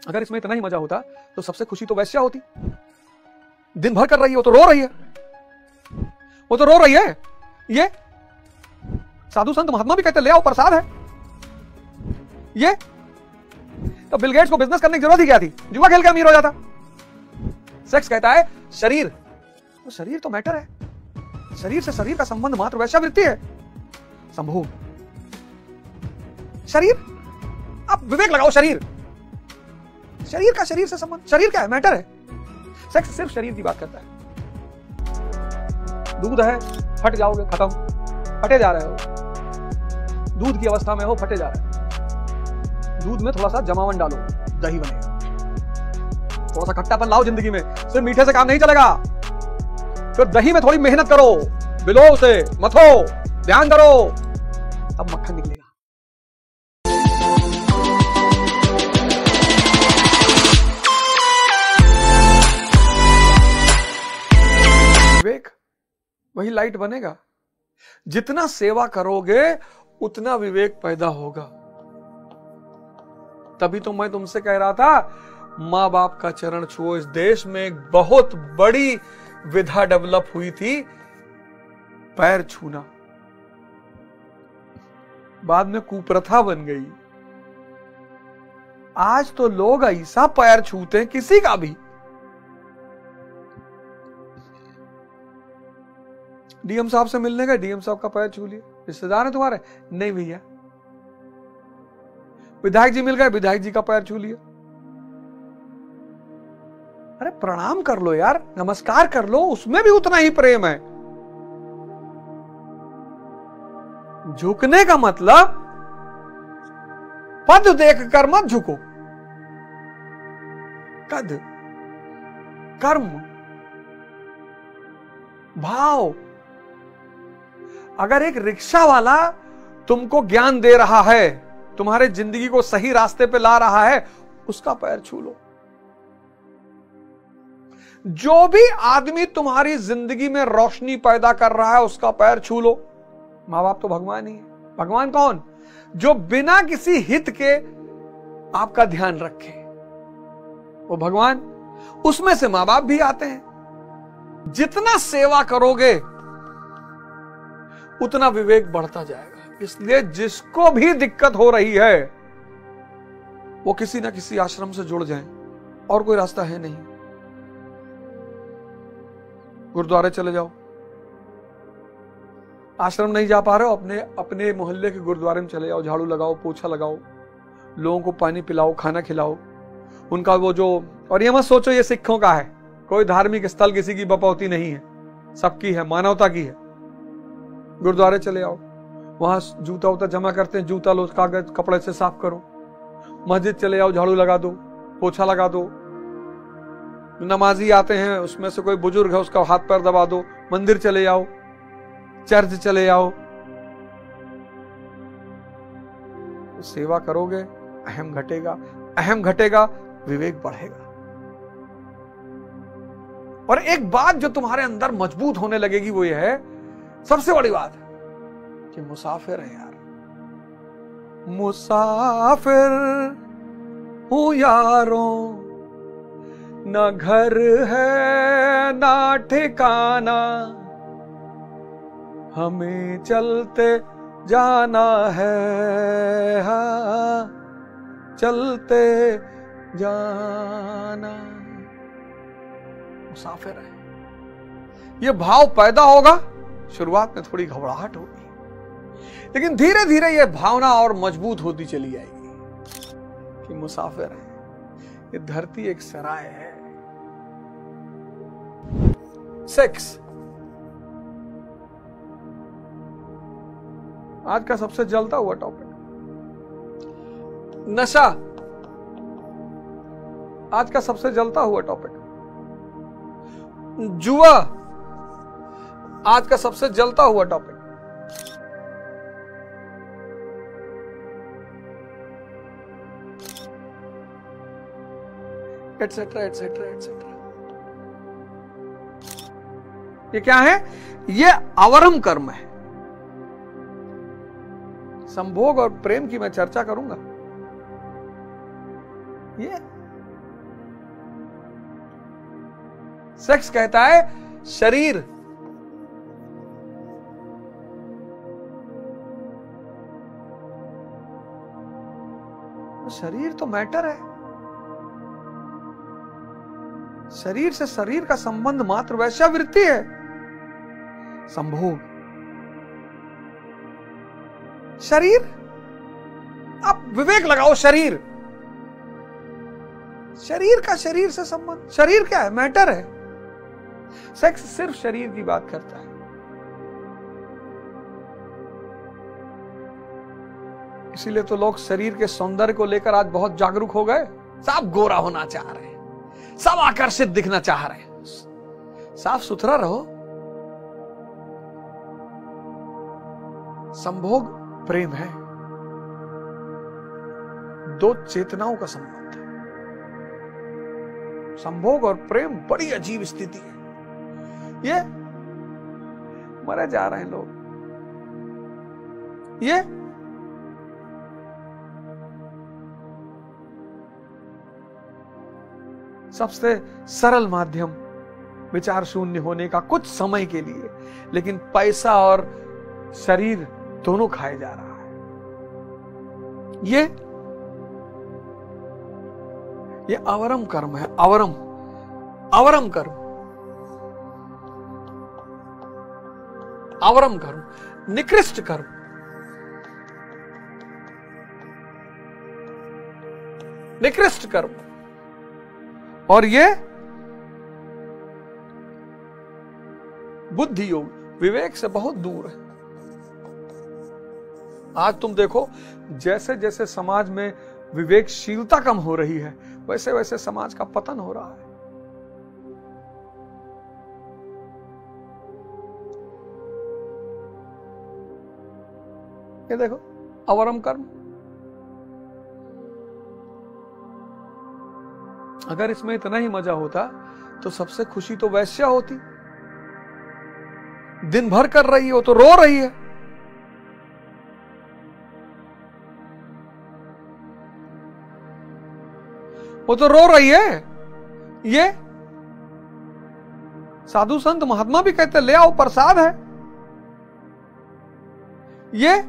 अगर इसमें इतना ही मजा होता तो सबसे खुशी तो वैश्या होती। दिन भर कर रही है, वो तो रो रही है, वो तो रो रही है। ये साधु संत महात्मा भी कहते ले आओ प्रसाद है। ये तो बिल गेट्स को बिजनेस करने की जरूरत ही क्या थी, जुआ खेल के अमीर हो जाता। सेक्स कहता है शरीर, तो शरीर तो मैटर है, शरीर से शरीर का संबंध मात्र वैश्यावृत्ति है। संभोग शरीर, आप विवेक लगाओ, शरीर, शरीर का शरीर से संबंध, शरीर क्या है, मैटर है। सेक्स सिर्फ शरीर की बात करता है। दूध है, फट जाओगे, खत्म, फटे जा रहे हो, दूध की अवस्था में हो, फटे जा रहे हो। दूध में थोड़ा सा जमावन डालो, दही बनेगा। थोड़ा सा खट्टापन लाओ जिंदगी में, सिर्फ मीठे से काम नहीं चलेगा। फिर दही में थोड़ी मेहनत करो, बिलो उसे, मथो, ध्यान करो, तब मक्खन निकलेगा। विवेक वही लाइट बनेगा। जितना सेवा करोगे उतना विवेक पैदा होगा। तभी तो मैं तुमसे कह रहा था मां बाप का चरण छुओ। इस देश में एक बहुत बड़ी विधा डेवलप हुई थी, पैर छूना, बाद में कुप्रथा बन गई। आज तो लोग ऐसा पैर छूते हैं किसी का भी। डीएम साहब से मिलने गए, डीएम साहब का पैर छू लिया। रिश्तेदार है तुम्हारे? नहीं भैया। विधायक जी मिल गए, विधायक जी का पैर छू लिया। अरे प्रणाम कर लो यार, नमस्कार कर लो, उसमें भी उतना ही प्रेम है। झुकने का मतलब पद देखकर मत झुको, कद, कर्म, भाव। अगर एक रिक्शा वाला तुमको ज्ञान दे रहा है, तुम्हारे जिंदगी को सही रास्ते पे ला रहा है, उसका पैर छू लो। जो भी आदमी तुम्हारी जिंदगी में रोशनी पैदा कर रहा है, उसका पैर छू लो। मां बाप तो भगवान ही है। भगवान कौन? जो बिना किसी हित के आपका ध्यान रखे, वो भगवान। उसमें से मां बाप भी आते हैं। जितना सेवा करोगे उतना विवेक बढ़ता जाएगा। इसलिए जिसको भी दिक्कत हो रही है वो किसी ना किसी आश्रम से जुड़ जाएं, और कोई रास्ता है नहीं। गुरुद्वारे चले जाओ। आश्रम नहीं जा पा रहे हो, अपने मोहल्ले के गुरुद्वारे में चले जाओ, झाड़ू लगाओ, पोछा लगाओ, लोगों को पानी पिलाओ, खाना खिलाओ, उनका वो जो। और ये मत सोचो ये सिखों का है, कोई धार्मिक स्थल किसी की बपौती नहीं है, सबकी है, मानवता की है। गुरुद्वारे चले आओ, वहां जूता उता जमा करते हैं, जूता लो, कागज कपड़े से साफ करो। मस्जिद चले आओ, झाड़ू लगा दो, पोछा लगा दो। नमाजी आते हैं, उसमें से कोई बुजुर्ग है, उसका हाथ पैर दबा दो। मंदिर चले जाओ, चर्च चले जाओ। सेवा करोगे, अहम घटेगा, अहम घटेगा, विवेक बढ़ेगा। और एक बात जो तुम्हारे अंदर मजबूत होने लगेगी वो ये है, सबसे बड़ी बात है कि मुसाफिर है यार, मुसाफिर हूं यारों, न घर है ना ठिकाना, हमें चलते जाना है, हाँ चलते जाना। मुसाफिर है, ये भाव पैदा होगा। शुरुआत में थोड़ी घबराहट होगी, लेकिन धीरे धीरे ये भावना और मजबूत होती चली जाएगी कि मुसाफिर है, ये धरती एक सराय है। सेक्स आज का सबसे जलता हुआ टॉपिक। नशा आज का सबसे जलता हुआ टॉपिक। जुआ आज का सबसे जलता हुआ टॉपिक। Etcetera etcetera etcetera. ये क्या है? ये अवरम कर्म है। संभोग और प्रेम की मैं चर्चा करूंगा। ये सेक्स कहता है शरीर। शरीर तो मैटर है। शरीर से शरीर का संबंध मात्र वैश्यावृत्ति है। संभोग, शरीर, आप विवेक लगाओ। शरीर, शरीर का शरीर से संबंध। शरीर क्या है? मैटर है। सेक्स सिर्फ शरीर की बात करता है। इसीलिए तो लोग शरीर के सौंदर्य को लेकर आज बहुत जागरूक हो गए। सब गोरा होना चाह रहे हैं, सब आकर्षित दिखना चाह रहे हैं। साफ सुथरा रहो। संभोग प्रेम है, दो चेतनाओं का संबंध है। संभोग और प्रेम बड़ी अजीब स्थिति है। ये मरे जा रहे हैं लोग। ये सबसे सरल माध्यम विचार शून्य होने का कुछ समय के लिए, लेकिन पैसा और शरीर दोनों खाए जा रहा है। ये अवरम कर्म है। अवरम कर्म, अवरम कर्म, निकृष्ट कर्म। निकृष्ट कर्म। और ये बुद्धि योग, विवेक से बहुत दूर है। आज तुम देखो, जैसे जैसे समाज में विवेकशीलता कम हो रही है, वैसे वैसे समाज का पतन हो रहा है। ये देखो, अवरम कर्म। अगर इसमें इतना ही मजा होता तो सबसे खुशी तो वैश्या होती। दिन भर कर रही है, वो तो रो रही है। वो तो रो रही है। ये साधु संत महात्मा भी कहते ले आओ, प्रसाद है। ये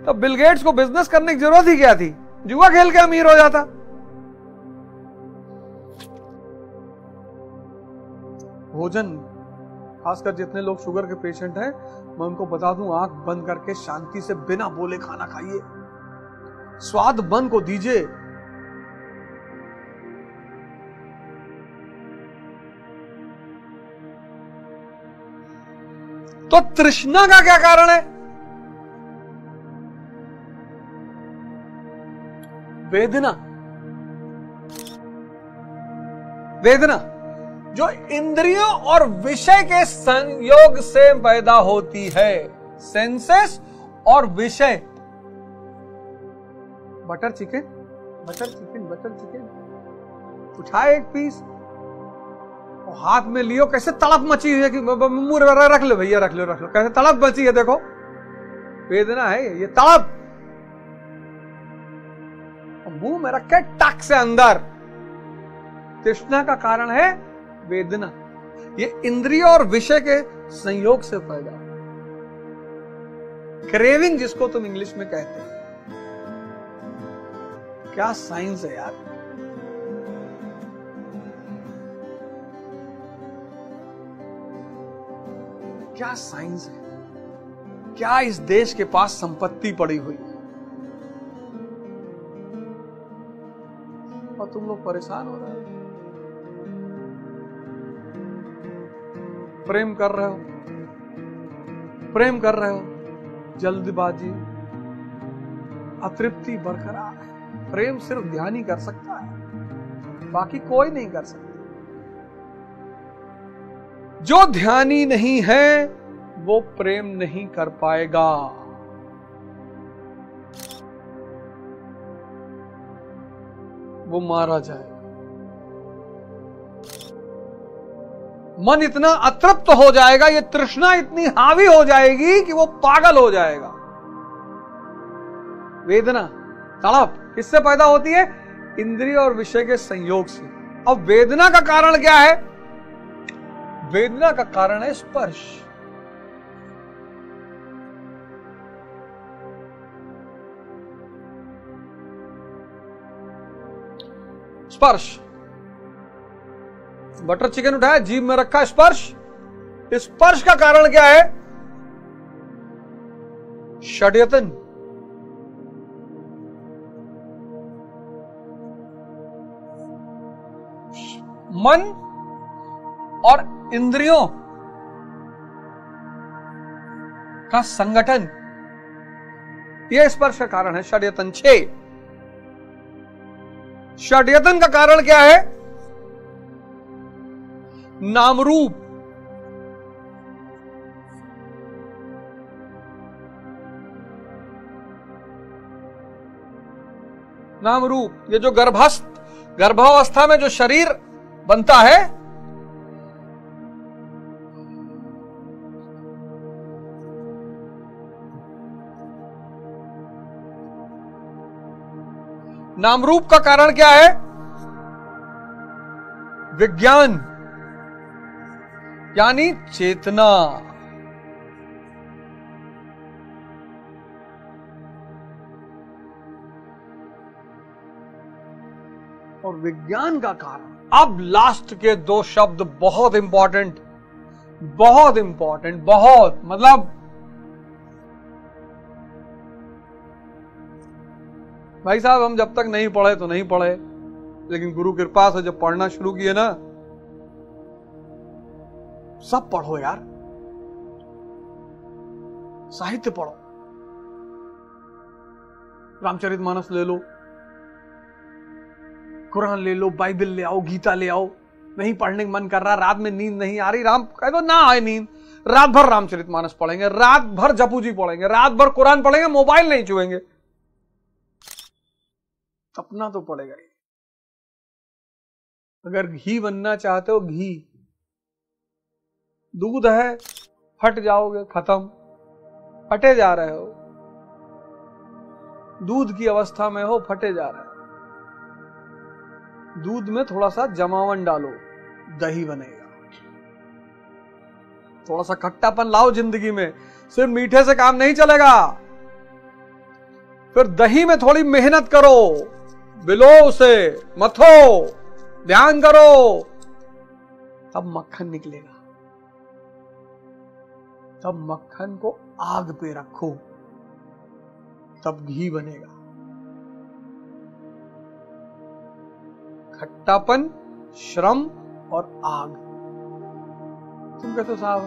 तब बिल गेट्स को बिजनेस करने की जरूरत ही क्या थी? जुआ खेल के अमीर हो जाता। भोजन, खासकर जितने लोग शुगर के पेशेंट हैं, मैं उनको बता दूं, आंख बंद करके शांति से बिना बोले खाना खाइए। स्वाद मन को दीजिए। तो तृष्णा का क्या कारण है? वेदना। वेदना जो इंद्रियों और विषय के संयोग से पैदा होती है। सेंसेस और विषय। Butter chicken, butter chicken, butter chicken उठाए एक पीस, और हाथ में लियो, कैसे तड़प मची है कि मुंह रख लो भैया, रख लो रख लो, कैसे तड़प मची है। देखो, वेदना है ये, तड़प। मुंह में रखे टक से अंदर। तृष्णा का कारण है वेदना। ये इंद्रिय और विषय के संयोग से पैदा। क्रेविंग जिसको तुम इंग्लिश में कहते हैं। क्या साइंस है यार। क्या साइंस है। क्या इस देश के पास संपत्ति पड़ी हुई है, और तुम लोग परेशान हो रहे हो। प्रेम कर रहे हो, प्रेम कर रहे हो, जल्दबाजी, अतृप्ति बरकरार है। प्रेम सिर्फ ध्यान ही कर सकता है, बाकी कोई नहीं कर सकता। जो ध्यानी नहीं है वो प्रेम नहीं कर पाएगा। वो मारा जाएगा। मन इतना अतृप्त हो जाएगा, ये तृष्णा इतनी हावी हो जाएगी कि वो पागल हो जाएगा। वेदना, तड़प किससे पैदा होती है? इंद्रिय और विषय के संयोग से। अब वेदना का कारण क्या है? वेदना का कारण है स्पर्श। स्पर्श। बटर चिकन उठाया, जीभ में रखा, स्पर्श। स्पर्श का कारण क्या है? षड्यतन। मन और इंद्रियों का संगठन, यह स्पर्श का कारण है। षड्यतन 6। षड्यतन का कारण क्या है? नामरूप। नामरूप, ये जो गर्भावस्था में जो शरीर बनता है, नामरूप का कारण क्या है? विज्ञान, यानी चेतना। और विज्ञान का कारण। अब लास्ट के 2 शब्द बहुत इंपॉर्टेंट, बहुत इंपॉर्टेंट, बहुत, मतलब भाई साहब हम जब तक नहीं पढ़े तो नहीं पढ़े, लेकिन गुरु कृपा से जब पढ़ना शुरू किए ना, सब पढ़ो यार, साहित्य पढ़ो, रामचरितमानस ले लो, कुरान ले लो, बाइबल ले आओ, गीता ले आओ। नहीं पढ़ने का मन कर रहा, रात में नींद नहीं आ रही, राम कह दो ना आए नींद, रात भर रामचरितमानस पढ़ेंगे, रात भर जपू जी पढ़ेंगे, रात भर कुरान पढ़ेंगे, मोबाइल नहीं छुएंगे। अपना तो पड़ेगा ही। अगर घी बनना चाहते हो, घी, दूध है, फट जाओगे, खत्म, फटे जा रहे हो, दूध की अवस्था में हो, फटे जा रहे हो। दूध में थोड़ा सा जमावन डालो, दही बनेगा। थोड़ा सा खट्टापन लाओ जिंदगी में, सिर्फ मीठे से काम नहीं चलेगा। फिर दही में थोड़ी मेहनत करो, बिलो उसे, मथो, ध्यान करो, तब मक्खन निकलेगा। तब मक्खन को आग पे रखो, तब घी बनेगा। खट्टापन, श्रम और आग। तुम कहते हो साहब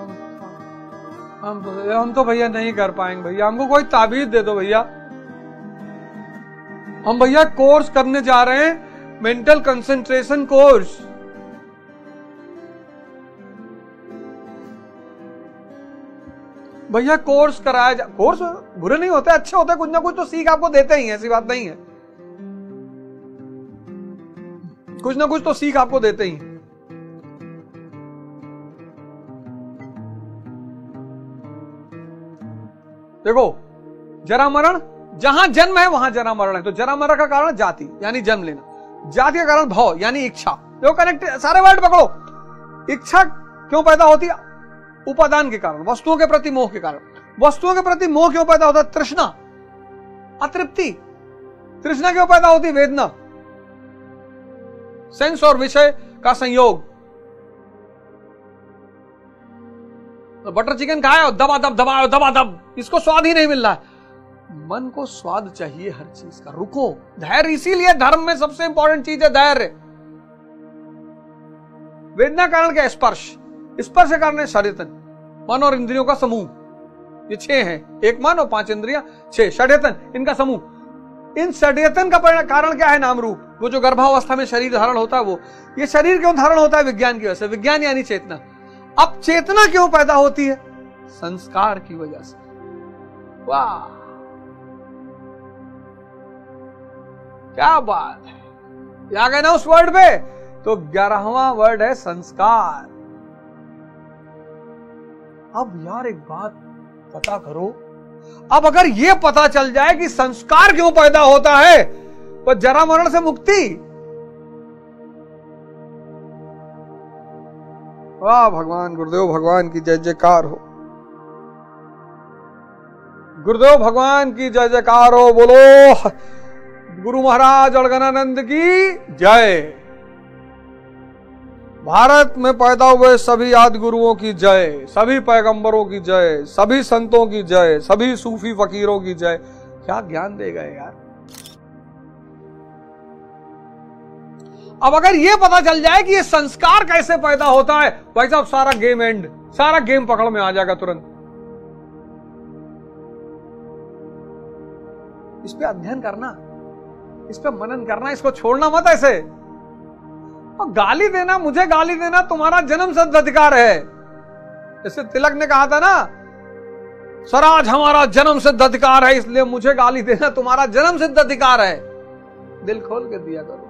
हम तो भैया नहीं कर पाएंगे, भैया हमको कोई ताबीज दे दो भैया। हम भैया कोर्स करने जा रहे हैं, मेंटल कंसंट्रेशन कोर्स। भैया कोर्स कराया जा, कोर्स बुरे नहीं होते, अच्छे होते, कुछ ना कुछ तो सीख आपको देते ही हैं, ऐसी बात नहीं है, कुछ ना कुछ तो सीख आपको देते ही हैं। देखो, जरा मरण, जहां जन्म है वहां जरा मरण है, तो जरा मरण का कारण जाति यानी जन्म लेना, जाति का कारण भव यानी इच्छा। देखो कनेक्ट, सारे वर्ड पकड़ो। इच्छा क्यों पैदा होती है? उपादान के कारण, वस्तुओं के प्रति मोह के कारण। वस्तुओं के प्रति मोह क्यों पैदा होता है? तृष्णा, अतृप्ति। तृष्णा क्यों पैदा होती है? वेदना, सेंस और विषय का संयोग। तो बटर चिकन खाया, दबा दब दबाओ, दबा दब, इसको स्वाद ही नहीं मिल रहा है। मन को स्वाद चाहिए हर चीज का, रुको, धैर्य। इसीलिए धर्म में सबसे इंपॉर्टेंट चीज है धैर्य। वेदना कारण क्या है? स्पर्श। स्पर्श के कारण है षड्यतन, मन और इंद्रियों का समूह। ये 6 हैं, 1 मन और 5 इंद्रियां, 6 षड्यतन, इनका समूह। इन षड्यतन का कारण क्या है? नाम रूप। वो जो गर्भावस्था में शरीर धारण होता है, वो ये शरीर क्यों धारण होता है? विज्ञान की वजह से। विज्ञान यानी चेतना। अब चेतना क्यों पैदा होती है? संस्कार की वजह से। वाह, क्या बात है। आ गए ना उस वर्ड पे? तो 11वां वर्ड है संस्कार। अब यार एक बात पता करो, अब अगर यह पता चल जाए कि संस्कार क्यों पैदा होता है, तो जरा मरण से मुक्ति। वाह भगवान, गुरुदेव भगवान की जय जयकार हो, गुरुदेव भगवान की जय जयकार हो। बोलो गुरु महाराज अड़गनानंद की जय। भारत में पैदा हुए सभी आदि गुरुओं की जय, सभी पैगंबरों की जय, सभी संतों की जय, सभी सूफी फकीरों की जय। क्या ज्ञान दे गए यार। अब अगर ये पता चल जाए कि ये संस्कार कैसे पैदा होता है, भाई साहब सारा गेम एंड, सारा गेम पकड़ में आ जाएगा तुरंत। इस पे अध्ययन करना, इस पे मनन करना, इसको छोड़ना मत ऐसे। और गाली देना, मुझे गाली देना तुम्हारा जन्मसिद्ध अधिकार है। जैसे तिलक ने कहा था ना, स्वराज हमारा जन्मसिद्ध अधिकार है, इसलिए मुझे गाली देना तुम्हारा जन्मसिद्ध अधिकार है। दिल खोल के दिया करो,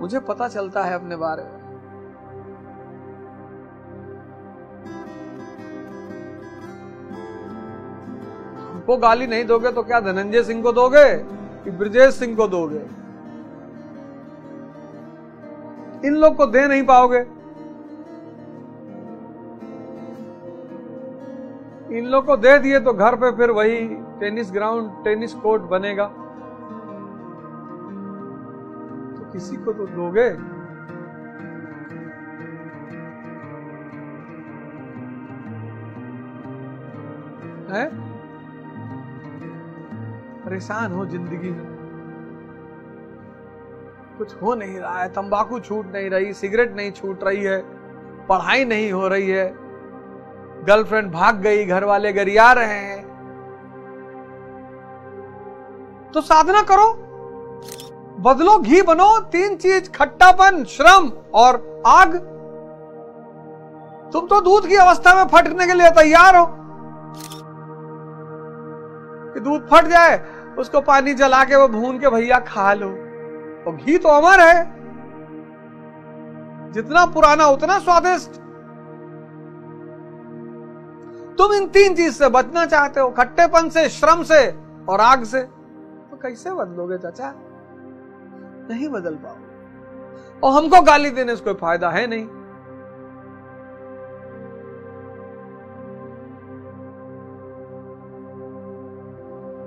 मुझे पता चलता है अपने बारे में। हमको गाली नहीं दोगे तो क्या धनंजय सिंह को दोगे कि ब्रजेश सिंह को दोगे? इन लोग को दे नहीं पाओगे। इन लोग को दे दिए तो घर पे फिर वही टेनिस ग्राउंड, टेनिस कोर्ट बनेगा, तो किसी को तो दोगे। हैं? परेशान हो जिंदगी में, कुछ हो नहीं रहा है, तंबाकू छूट नहीं रही, सिगरेट नहीं छूट रही है, पढ़ाई नहीं हो रही है, गर्लफ्रेंड भाग गई, घर वाले गरिया रहे हैं, तो साधना करो, बदलो, घी बनो। 3 चीज, खट्टापन, श्रम और आग। तुम तो दूध की अवस्था में फटने के लिए तैयार हो कि दूध फट जाए, उसको पानी जला के वो भून के भैया खा लो। और घी तो अमर है, जितना पुराना उतना स्वादिष्ट। तुम इन 3 चीज से बचना चाहते हो, खट्टेपन से, श्रम से और आग से, तो कैसे बदलोगे चाचा? नहीं बदल पाओ। और हमको गाली देने से कोई फायदा है नहीं।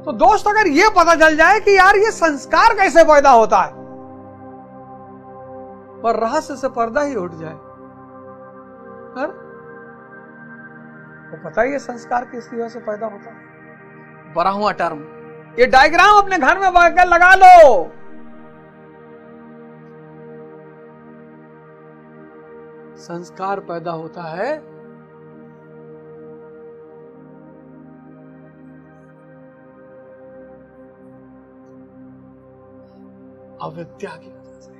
तो दोस्त, अगर ये पता चल जाए कि यार ये संस्कार कैसे पैदा होता है, पर रहस्य से पर्दा ही उठ जाए। तो पता ही है संस्कार किस वजह से पैदा होता है। 12वां टर्म, ये डायग्राम अपने घर में बैठकर लगा लो। संस्कार पैदा होता है अविद्या की वजह से,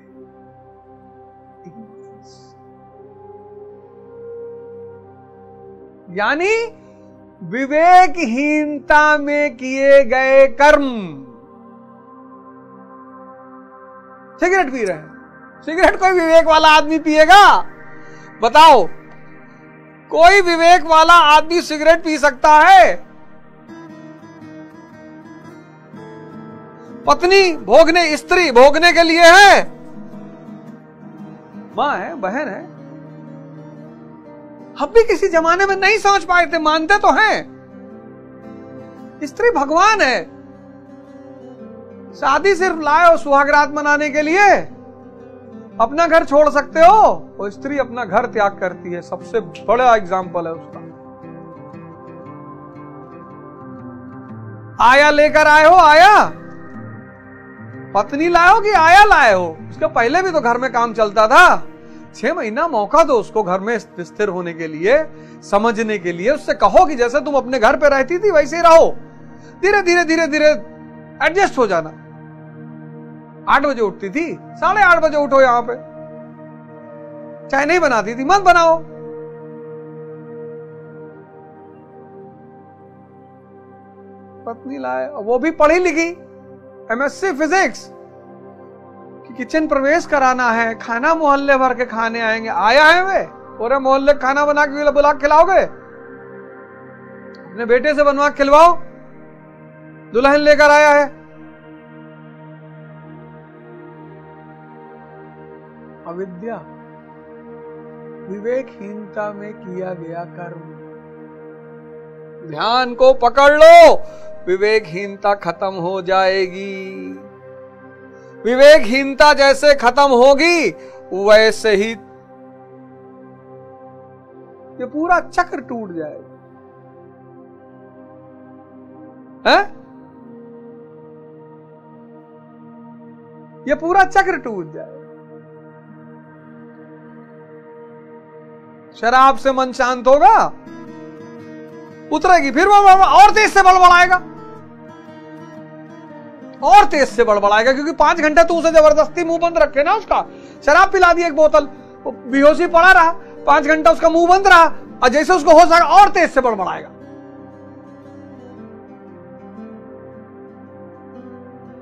यानी विवेकहीनता में किए गए कर्म। सिगरेट पी रहे हैं, सिगरेट कोई विवेक वाला आदमी पिएगा? बताओ, कोई विवेक वाला आदमी सिगरेट पी सकता है? पत्नी भोगने, स्त्री भोगने के लिए है, मां है, बहन है। हम भी किसी जमाने में नहीं समझ पाए थे, मानते तो हैं स्त्री भगवान है। शादी सिर्फ लाए हो सुहागरात मनाने के लिए, अपना घर छोड़ सकते हो, वो स्त्री अपना घर त्याग करती है। सबसे बड़ा एग्जाम्पल है उसका। आया लेकर आए हो, आया पत्नी लाए हो कि आया लाए हो? उसके पहले भी तो घर में काम चलता था। 6 महीना मौका दो उसको घर में स्थिर होने के लिए, समझने के लिए। उससे कहो कि जैसे तुम अपने घर पे रहती थी वैसे ही रहो, धीरे धीरे धीरे धीरे एडजस्ट हो जाना। 8 बजे उठती थी, 8:30 बजे उठो। यहां पे चाय नहीं बनाती थी, मत बनाओ। पत्नी लाए, वो भी पढ़ी लिखी, MSc फिजिक्स, कि किचन प्रवेश कराना है, खाना मोहल्ले भर के खाने आएंगे। आया है वे पूरे मोहल्ले खाना बना के बुला खिलाओगे? अपने बेटे से बनवा खिलवाओ, दुल्हन लेकर आया है। अविद्या, विवेकहीनता में किया गया कर्म। ध्यान को पकड़ लो, विवेकहीनता खत्म हो जाएगी। विवेकहीनता जैसे खत्म होगी वैसे ही ये पूरा चक्र टूट जाएगा। है? ये पूरा चक्र टूट जाएगा। शराब से मन शांत होगा, उतरेगी, फिर वो और तेज से बड़बड़ाएगा, और तेज से बड़बड़ाएगा, क्योंकि 5 घंटे तू उसे जबरदस्ती मुंह बंद रखे ना, उसका शराब पिला दी एक बोतल, बेहोशी पड़ा रहा, 5 घंटा उसका मुंह बंद रहा, और जैसे उसको हो सका और तेज से बड़बड़ाएगा।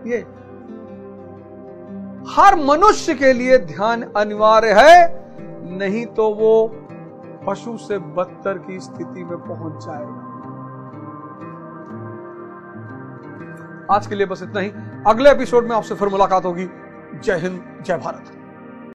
ये हर मनुष्य के लिए ध्यान अनिवार्य है, नहीं तो वो पशु से बदतर की स्थिति में पहुंच जाएगा। आज के लिए बस इतना ही। अगले एपिसोड में आपसे फिर मुलाकात होगी। जय हिंद, जय भारत।